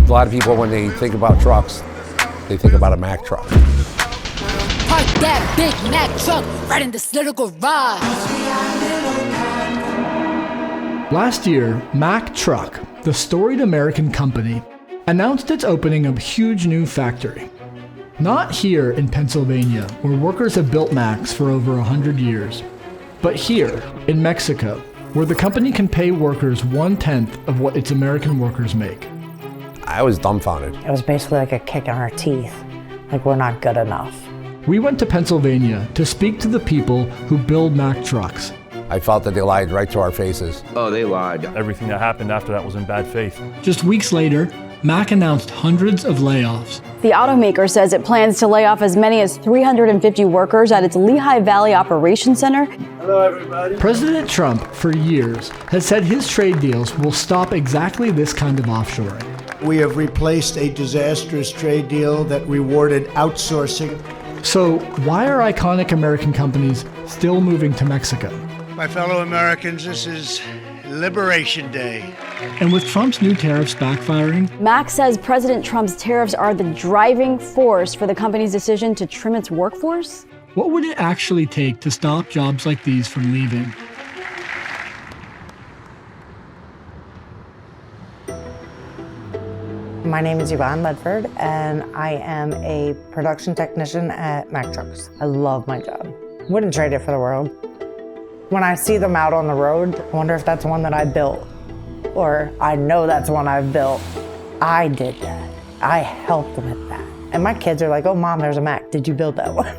A lot of people, when they think about trucks, they think about a Mack truck. Park that big Mack truck right in this little garage. Last year, Mack Truck, the storied American company, announced its opening of a huge new factory. Not here in Pennsylvania, where workers have built Macks for over 100 years, but here in Mexico, where the company can pay workers 1/10 of what its American workers make. I was dumbfounded. It was basically like a kick in our teeth, like we're not good enough. We went to Pennsylvania to speak to the people who build Mack trucks. I felt that they lied right to our faces. Oh, they lied. Everything that happened after that was in bad faith. Just weeks later, Mack announced hundreds of layoffs. The automaker says it plans to lay off as many as 350 workers at its Lehigh Valley Operations Center. Hello, everybody. President Trump, for years, has said his trade deals will stop exactly this kind of offshoring. We have replaced a disastrous trade deal that rewarded outsourcing. So why are iconic American companies still moving to Mexico? My fellow Americans, this is Liberation Day. And with Trump's new tariffs backfiring, Mack says President Trump's tariffs are the driving force for the company's decision to trim its workforce. what would it actually take to stop jobs like these from leaving? My name is Yvonne Ledford, and I am a production technician at Mack Trucks. I love my job. Wouldn't trade it for the world. When I see them out on the road, I wonder if that's one that I built, or I know that's one I've built. I did that. I helped with that. And my kids are like, oh, Mom, there's a Mack. Did you build that one?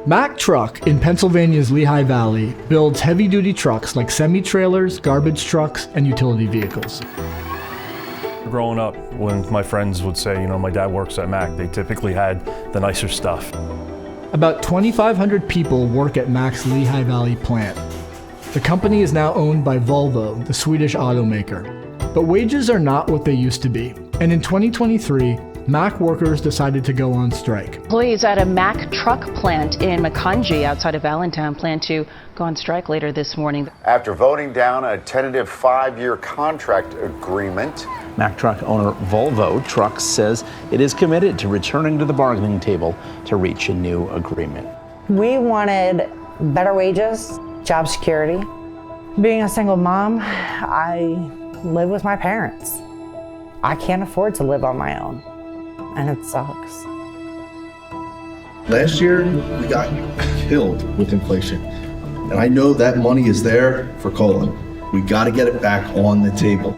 Mack Truck in Pennsylvania's Lehigh Valley builds heavy-duty trucks like semi-trailers, garbage trucks, and utility vehicles. Growing up, when my friends would say, my dad works at Mack, they typically had the nicer stuff. About 2,500 people work at Mack's Lehigh Valley plant. The company is now owned by Volvo, the Swedish automaker. But wages are not what they used to be. And in 2023, Mack workers decided to go on strike. Employees at a Mack truck plant in Makanji outside of Allentown plan to go on strike later this morning. After voting down a tentative 5-year contract agreement, Mack truck owner Volvo Trucks says it is committed to returning to the bargaining table to reach a new agreement. We wanted better wages, job security. Being a single mom, I live with my parents. I can't afford to live on my own, and it sucks. Last year, we got killed with inflation, and I know that money is there for Colin. We got to get it back on the table.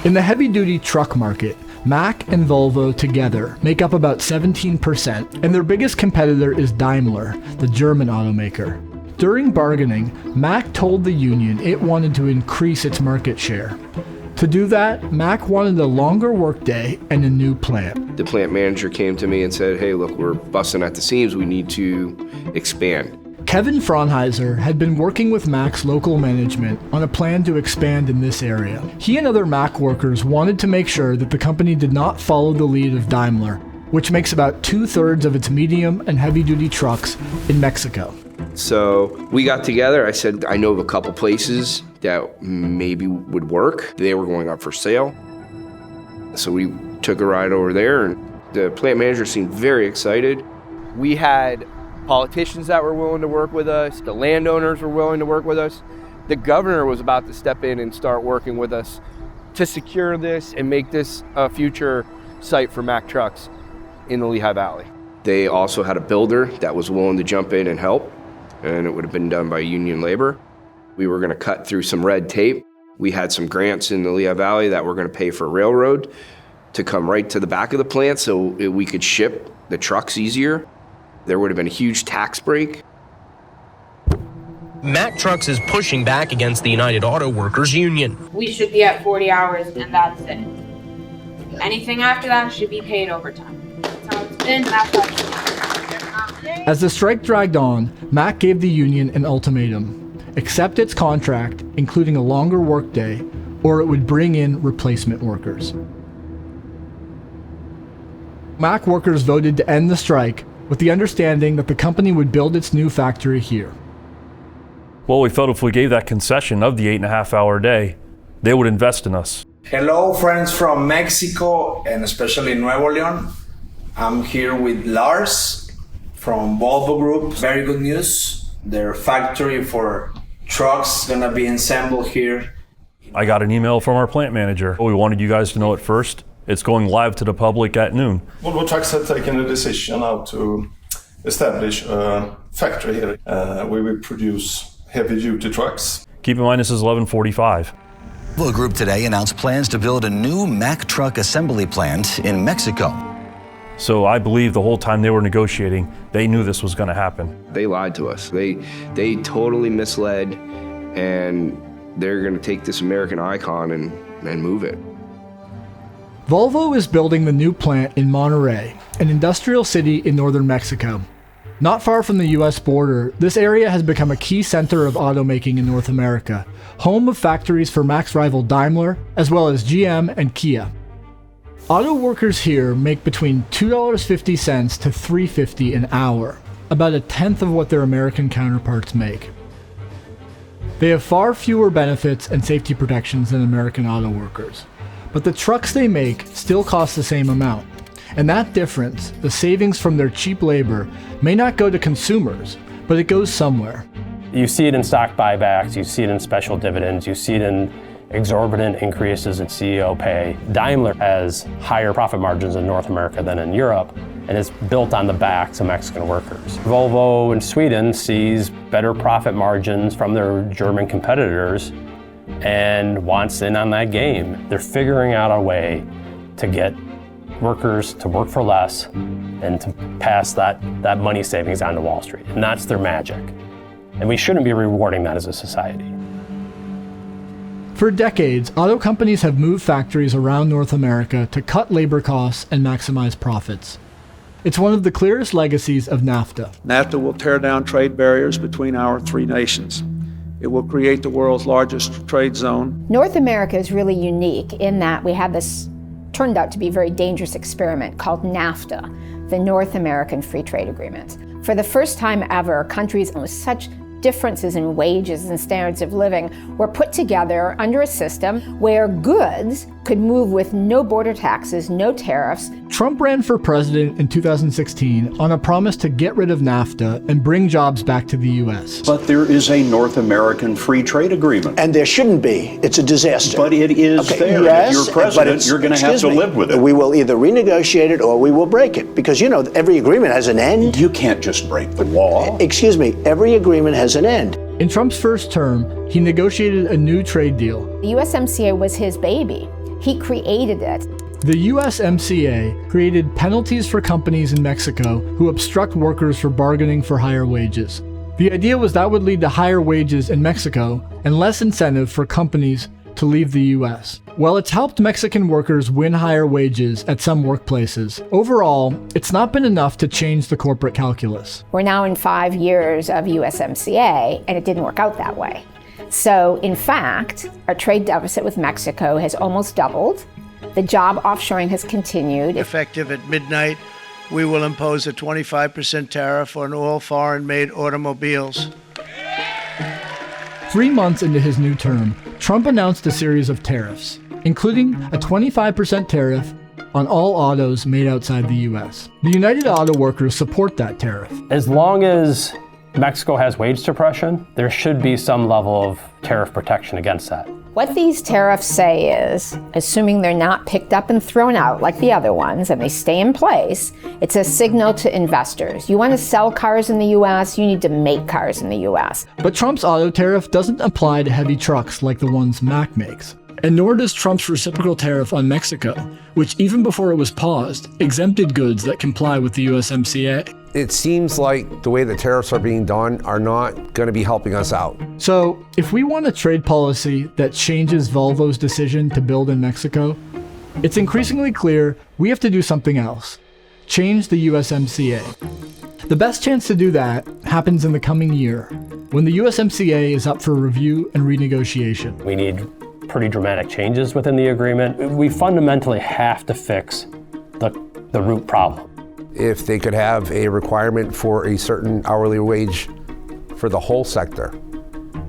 In the heavy-duty truck market, Mack and Volvo together make up about 17%, and their biggest competitor is Daimler, the German automaker. During bargaining, Mack told the union it wanted to increase its market share. To do that, Mack wanted a longer workday and a new plant. The plant manager came to me and said, hey, look, we're busting at the seams. We need to expand. Kevin Fraunheiser had been working with Mack's local management on a plan to expand in this area. He and other Mack workers wanted to make sure that the company did not follow the lead of Daimler, which makes about 2/3 of its medium and heavy-duty trucks in Mexico. So we got together. I said, I know of a couple places that maybe would work. They were going up for sale. So we took a ride over there, and the plant manager seemed very excited. We had politicians that were willing to work with us. The landowners were willing to work with us. The governor was about to step in and start working with us to secure this and make this a future site for Mack Trucks in the Lehigh Valley. They also had a builder that was willing to jump in and help, and it would have been done by union labor. We were going to cut through some red tape. We had some grants in the Lehigh Valley that were going to pay for railroad to come right to the back of the plant so we could ship the trucks easier. There would have been a huge tax break. Mack Trucks is pushing back against the United Auto Workers Union. We should be at 40 hours and that's it. Anything after that should be paid overtime. That's how it's been, that's how it's been. As the strike dragged on, Mack gave the union an ultimatum. Accept its contract, including a longer workday, or it would bring in replacement workers. Mack workers voted to end the strike with the understanding that the company would build its new factory here. Well, we felt if we gave that concession of the 8.5-hour day, they would invest in us. Hello, friends from Mexico and especially Nuevo León. I'm here with Lars from Volvo Group. Very good news. Their factory for trucks is gonna be assembled here. I got an email from our plant manager. We wanted you guys to know it first. It's going live to the public at noon. Volvo Trucks have taken a decision now to establish a factory here where we produce heavy-duty trucks. Keep in mind this is 11:45. Volvo Group today announced plans to build a new Mack truck assembly plant in Mexico. So I believe the whole time they were negotiating, they knew this was going to happen. They lied to us. They totally misled, and they're going to take this American icon and move it. Volvo is building the new plant in Monterrey, an industrial city in northern Mexico. Not far from the US border, this area has become a key center of automaking in North America, home of factories for Mack's rival Daimler, as well as GM and Kia. Auto workers here make between $2.50 to $3.50 an hour, about a tenth of what their American counterparts make. They have far fewer benefits and safety protections than American auto workers, but the trucks they make still cost the same amount. And that difference, the savings from their cheap labor, may not go to consumers, but it goes somewhere. You see it in stock buybacks, you see it in special dividends, you see it in exorbitant increases in CEO pay. Daimler has higher profit margins in North America than in Europe, and it's built on the backs of Mexican workers. Volvo in Sweden sees better profit margins from their German competitors and wants in on that game. They're figuring out a way to get workers to work for less and to pass that money savings on to Wall Street. And that's their magic. And we shouldn't be rewarding that as a society. For decades, auto companies have moved factories around North America to cut labor costs and maximize profits. It's one of the clearest legacies of NAFTA. NAFTA will tear down trade barriers between our three nations. It will create the world's largest trade zone. North America is really unique in that we have this turned out to be a very dangerous experiment called NAFTA, the North American Free Trade Agreement. For the first time ever, countries with such differences in wages and standards of living were put together under a system where goods could move with no border taxes, no tariffs. Trump ran for president in 2016 on a promise to get rid of NAFTA and bring jobs back to the U.S. But there is a North American free trade agreement. And there shouldn't be. It's a disaster. But it is there. Yes, if you're president, you're going to have to live with it. We will either renegotiate it or we will break it. Because, you know, every agreement has an end. You can't just break the law. Excuse me, every agreement has an end. In Trump's first term, he negotiated a new trade deal. The USMCA was his baby. He created it. The USMCA created penalties for companies in Mexico who obstruct workers for bargaining for higher wages. The idea was that would lead to higher wages in Mexico and less incentive for companies to leave the US. Well, it's helped Mexican workers win higher wages at some workplaces. Overall, it's not been enough to change the corporate calculus. We're now in 5 years of USMCA, and it didn't work out that way. So, in fact, our trade deficit with Mexico has almost doubled. The job offshoring has continued. Effective at midnight, we will impose a 25% tariff on all foreign-made automobiles. 3 months into his new term, Trump announced a series of tariffs, including a 25% tariff on all autos made outside the US. The United Auto Workers support that tariff. As long as Mexico has wage suppression, there should be some level of tariff protection against that. What these tariffs say is, assuming they're not picked up and thrown out like the other ones and they stay in place, it's a signal to investors. You want to sell cars in the US, you need to make cars in the US. But Trump's auto tariff doesn't apply to heavy trucks like the ones Mack makes. And nor does Trump's reciprocal tariff on Mexico, which even before it was paused, exempted goods that comply with the USMCA. It seems like the way the tariffs are being done are not going to be helping us out. So, if we want a trade policy that changes Volvo's decision to build in Mexico, it's increasingly clear we have to do something else. Change the USMCA. The best chance to do that happens in the coming year, when the USMCA is up for review and renegotiation. We need pretty dramatic changes within the agreement. We fundamentally have to fix the root problem. If they could have a requirement for a certain hourly wage for the whole sector,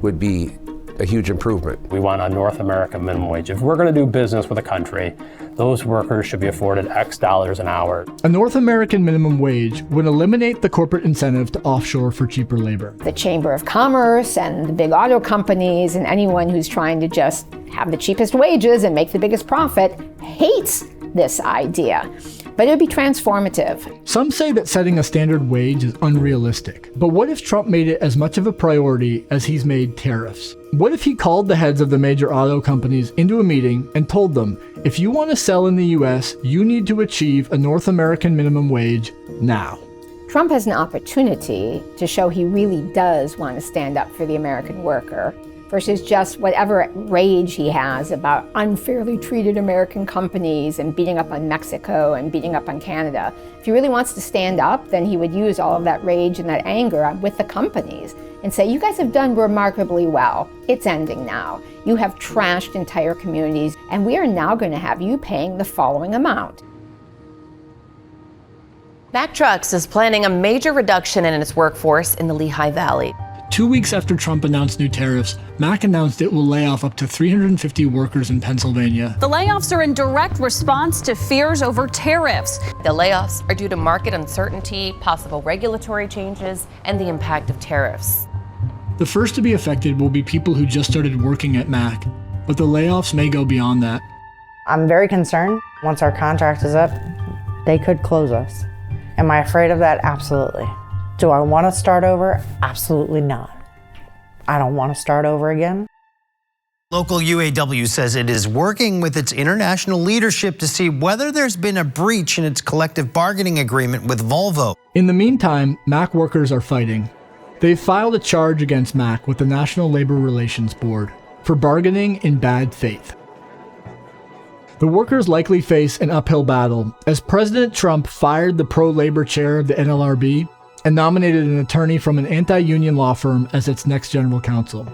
would be a huge improvement. We want a North American minimum wage. If we're going to do business with a country, those workers should be afforded X dollars an hour. A North American minimum wage would eliminate the corporate incentive to offshore for cheaper labor. The Chamber of Commerce and the big auto companies and anyone who's trying to just have the cheapest wages and make the biggest profit hates this idea. But it would be transformative. Some say that setting a standard wage is unrealistic. But what if Trump made it as much of a priority as he's made tariffs? What if he called the heads of the major auto companies into a meeting and told them, if you want to sell in the US, you need to achieve a North American minimum wage now? Trump has an opportunity to show he really does want to stand up for the American worker versus just whatever rage he has about unfairly treated American companies and beating up on Mexico and beating up on Canada. If he really wants to stand up, then he would use all of that rage and that anger with the companies and say, you guys have done remarkably well. It's ending now. You have trashed entire communities, and we are now going to have you paying the following amount. Mack Trucks is planning a major reduction in its workforce in the Lehigh Valley. 2 weeks after Trump announced new tariffs, Mack announced it will lay off up to 350 workers in Pennsylvania. The layoffs are in direct response to fears over tariffs. The layoffs are due to market uncertainty, possible regulatory changes, and the impact of tariffs. The first to be affected will be people who just started working at Mack, but the layoffs may go beyond that. I'm very concerned. Once our contract is up, they could close us. Am I afraid of that? Absolutely. Do I want to start over? Absolutely not. I don't want to start over again. Local UAW says it is working with its international leadership to see whether there's been a breach in its collective bargaining agreement with Volvo. In the meantime, Mack workers are fighting. They've filed a charge against Mack with the National Labor Relations Board for bargaining in bad faith. The workers likely face an uphill battle as President Trump fired the pro-labor chair of the NLRB and nominated an attorney from an anti-union law firm as its next general counsel.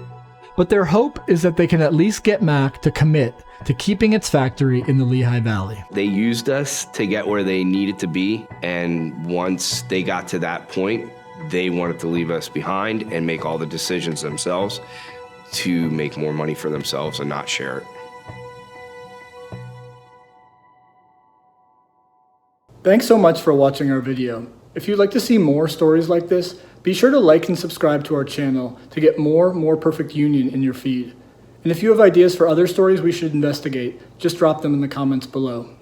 But their hope is that they can at least get Mack to commit to keeping its factory in the Lehigh Valley. They used us to get where they needed to be, and once they got to that point, they wanted to leave us behind and make all the decisions themselves to make more money for themselves and not share it. Thanks so much for watching our video. If you'd like to see more stories like this, be sure to like and subscribe to our channel to get more Perfect Union in your feed. And if you have ideas for other stories we should investigate, just drop them in the comments below.